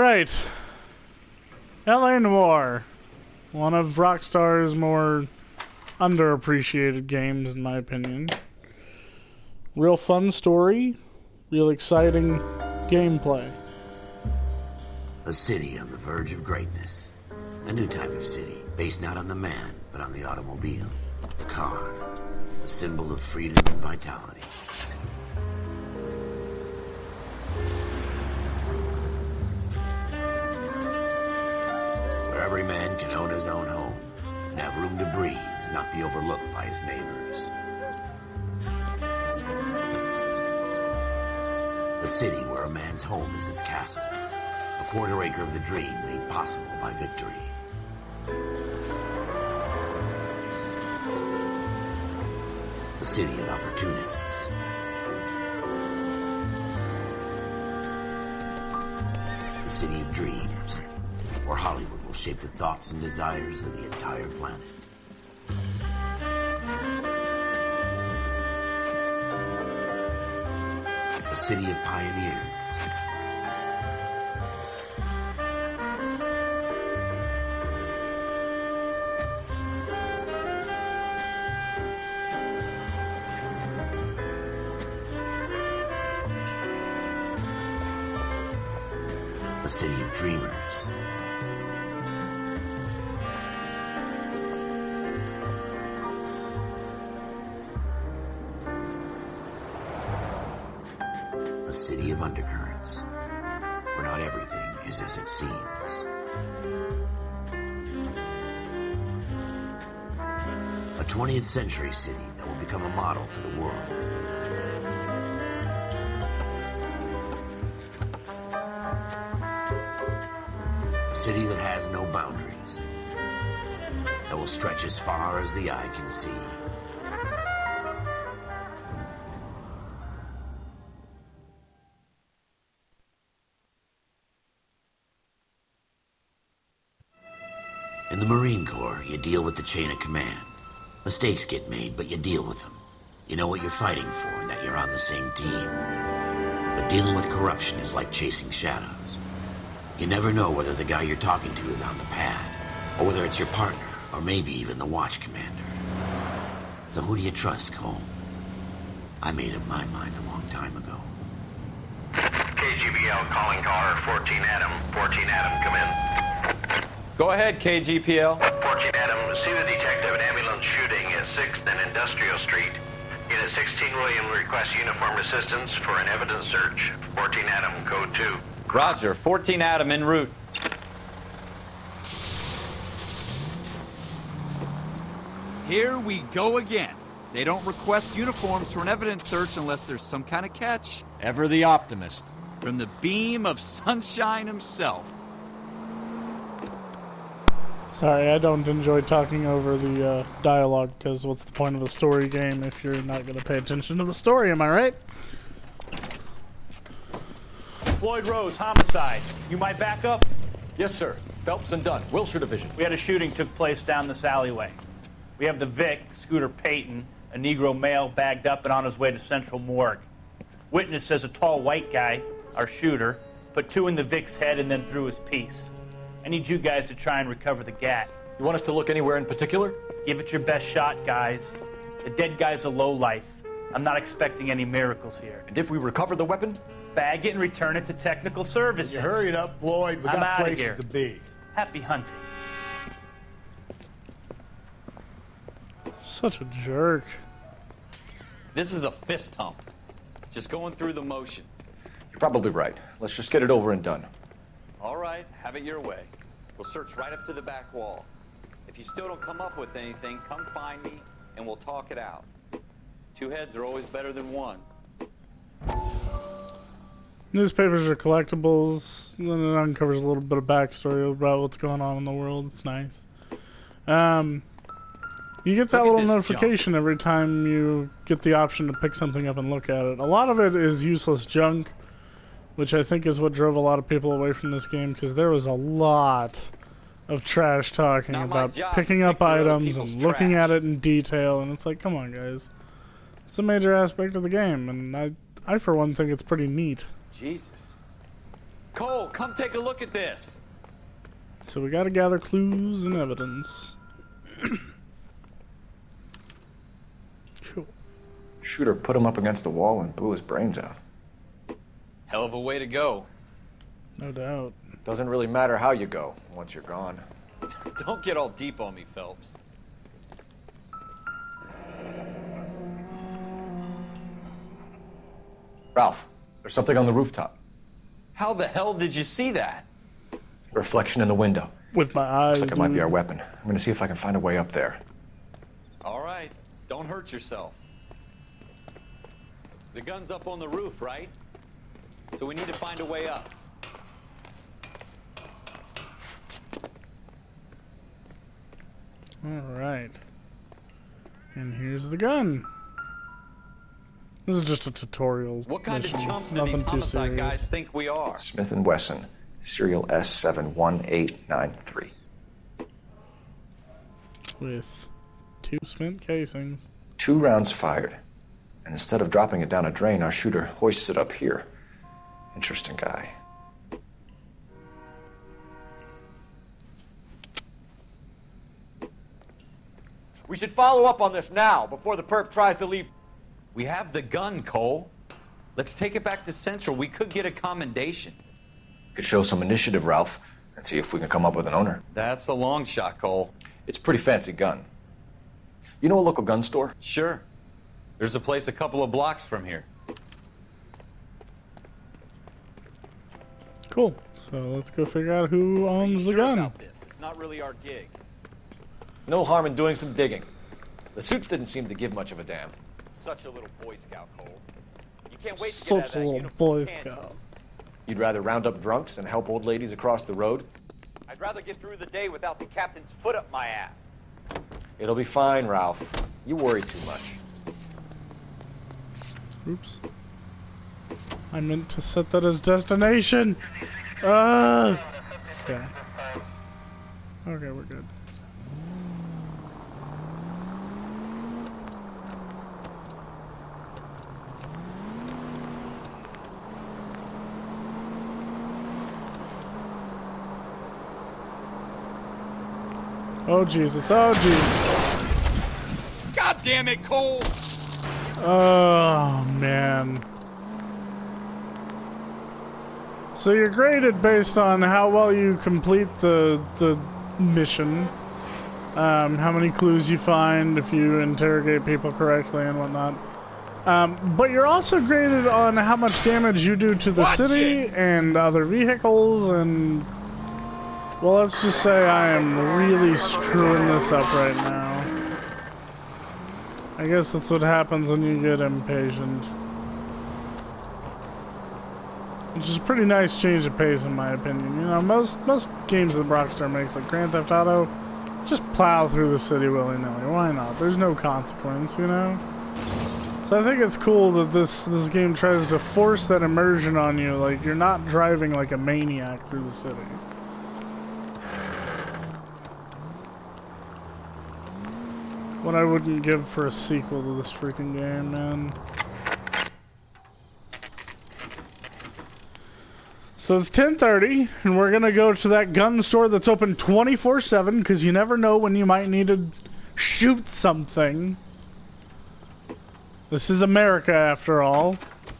Alright. LA Noire. One of Rockstars' more underappreciated games, in my opinion. Real fun story. Real exciting gameplay. A city on the verge of greatness. A new type of city, based not on the man, but on the automobile. The car. A symbol of freedom and vitality. Where every man can own his own home, and have room to breathe, and not be overlooked by his neighbors. A city where a man's home is his castle. A quarter acre of the dream made possible by victory. A city of opportunists. A city of dreams, where Hollywood will shape the thoughts and desires of the entire planet. A city of pioneers. A city of dreamers. A city of undercurrents, where not everything is as it seems. A 20th century city that will become a model for the world. A city that has no boundaries, that will stretch as far as the eye can see. In the Marine Corps, you deal with the chain of command. Mistakes get made, but you deal with them. You know what you're fighting for and that you're on the same team. But dealing with corruption is like chasing shadows. You never know whether the guy you're talking to is on the pad, or whether it's your partner, or maybe even the watch commander. So who do you trust, Cole? I made up my mind a long time ago. KGBL calling car 14 Adam. 14 Adam, come in. Go ahead, KGPL. 14 Adam, see the detective an ambulance shooting at 6th and Industrial Street. Unit 16 William requests uniformed assistance for an evidence search. 14 Adam, code 2. Roger, 14 Adam en route. Here we go again. They don't request uniforms for an evidence search unless there's some kind of catch. Ever the optimist. From the beam of sunshine himself. Sorry, I don't enjoy talking over the dialogue, because what's the point of a story game if you're not going to pay attention to the story, am I right? Floyd Rose, homicide. You my backup? Yes, sir. Phelps and Dunn, Wilshire Division. We had a shooting took place down this alleyway. We have the Vic, Scooter Payton, a Negro male bagged up and on his way to Central Morgue. Witness says a tall white guy, our shooter, put 2 in the Vic's head and then threw his piece. I need you guys to try and recover the gat. You want us to look anywhere in particular? Give it your best shot, guys. The dead guy's a lowlife. I'm not expecting any miracles here. And if we recover the weapon? Bag it and return it to technical services. You hurry it up, Floyd. We I'm got outta places here. to be. Happy hunting. Such a jerk. This is a fist hump. Just going through the motions. You're probably right. Let's just get it over and done. All right, have it your way. We'll search right up to the back wall. If you still don't come up with anything, come find me and we'll talk it out. 2 heads are always better than 1. Newspapers are collectibles, and it uncovers a little bit of backstory about what's going on in the world. It's nice. You get that little notification every time you get the option to pick something up and look at it. A lot of it is useless junk, which I think is what drove a lot of people away from this game, because there was a lot of trash talking about picking up items and looking at it in detail, and it's like, come on, guys. It's a major aspect of the game, and I for one think it's pretty neat. Jesus. Cole, come take a look at this. So we gotta gather clues and evidence. Cool. Shooter put him up against the wall and blew his brains out. Hell of a way to go. No doubt. Doesn't really matter how you go once you're gone. Don't get all deep on me, Phelps. Ralph, there's something on the rooftop. How the hell did you see that? Reflection in the window. With my eyes. Looks like it might be our weapon. I'm gonna see if I can find a way up there. All right, don't hurt yourself. The gun's up on the roof, right? So we need to find a way up. Alright. And here's the gun. This is just a tutorial. What kind mission. of chumps do Nothing these too homicide serious. guys think we are? Smith & Wesson, serial S71893. With 2 spent casings. 2 rounds fired. And instead of dropping it down a drain, our shooter hoists it up here. Interesting guy. We should follow up on this now, before the perp tries to leave. We have the gun, Cole. Let's take it back to Central. We could get a commendation. Could show some initiative, Ralph, and see if we can come up with an owner. That's a long shot, Cole. It's a pretty fancy gun. You know a local gun store? Sure. There's a place a couple of blocks from here. Cool. So let's go figure out who owns the Sure gun. about this? It's not really our gig. No harm in doing some digging. The suits didn't seem to give much of a damn. Such a little Boy Scout, Cole. You can't wait to get out of Such a that little uniform, Boy can you? Scout. You'd rather round up drunks and help old ladies across the road? I'd rather get through the day without the captain's foot up my ass. It'll be fine, Ralph. You worry too much. Oops. I meant to set that as destination. Okay. Okay, we're good. Oh Jesus, oh Jesus. God damn it, Cole! Oh man. So you're graded based on how well you complete the mission, how many clues you find, if you interrogate people correctly and whatnot. But you're also graded on how much damage you do to the city and other vehicles, and well, let's just say I am really screwing this up right now. I guess that's what happens when you get impatient. Which is a pretty nice change of pace in my opinion. You know, most games that Rockstar makes, like Grand Theft Auto, just plow through the city willy-nilly. Why not? There's no consequence, you know? So I think it's cool that this game tries to force that immersion on you, like you're not driving like a maniac through the city. What I wouldn't give for a sequel to this freaking game, man. So it's 10:30, and we're gonna go to that gun store that's open 24/7, because you never know when you might need to shoot something. This is America, after all.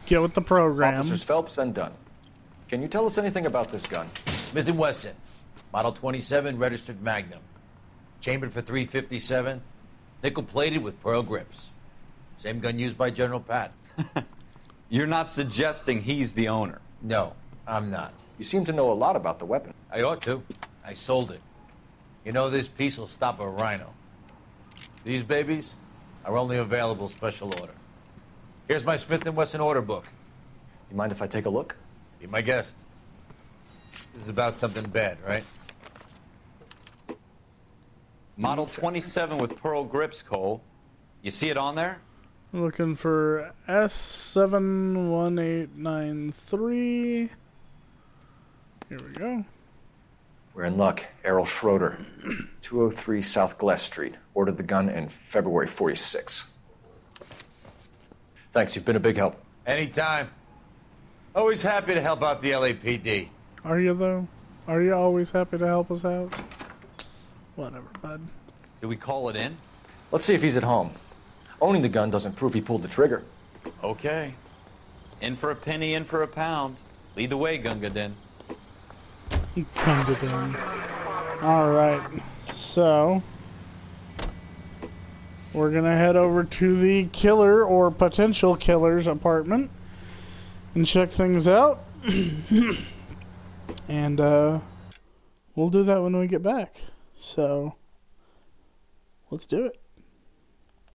Get with the program. Officers Phelps and Dunn. Can you tell us anything about this gun? Smith & Wesson, Model 27, registered Magnum. Chambered for .357, nickel-plated with pearl grips. Same gun used by General Patton. You're not suggesting he's the owner? No, I'm not. You seem to know a lot about the weapon. I ought to. I sold it. You know, this piece will stop a rhino. These babies are only available special order. Here's my Smith & Wesson order book. You mind if I take a look? Be my guest. This is about something bad, right? Model 27 with pearl grips, Cole. You see it on there? Looking for S71893. Here we go. We're in luck. Errol Schroeder, 203 South Glass Street. Ordered the gun in February '46. Thanks, you've been a big help. Anytime. Always happy to help out the LAPD. Are you, though? Are you always happy to help us out? Whatever, bud. Do we call it in? Let's see if he's at home. Owning the gun doesn't prove he pulled the trigger. Okay. In for a penny, in for a pound. Lead the way, Gunga Din. Gunga Din. Alright, so we're gonna head over to the killer or potential killer's apartment and check things out. And we'll do that when we get back. So let's do it.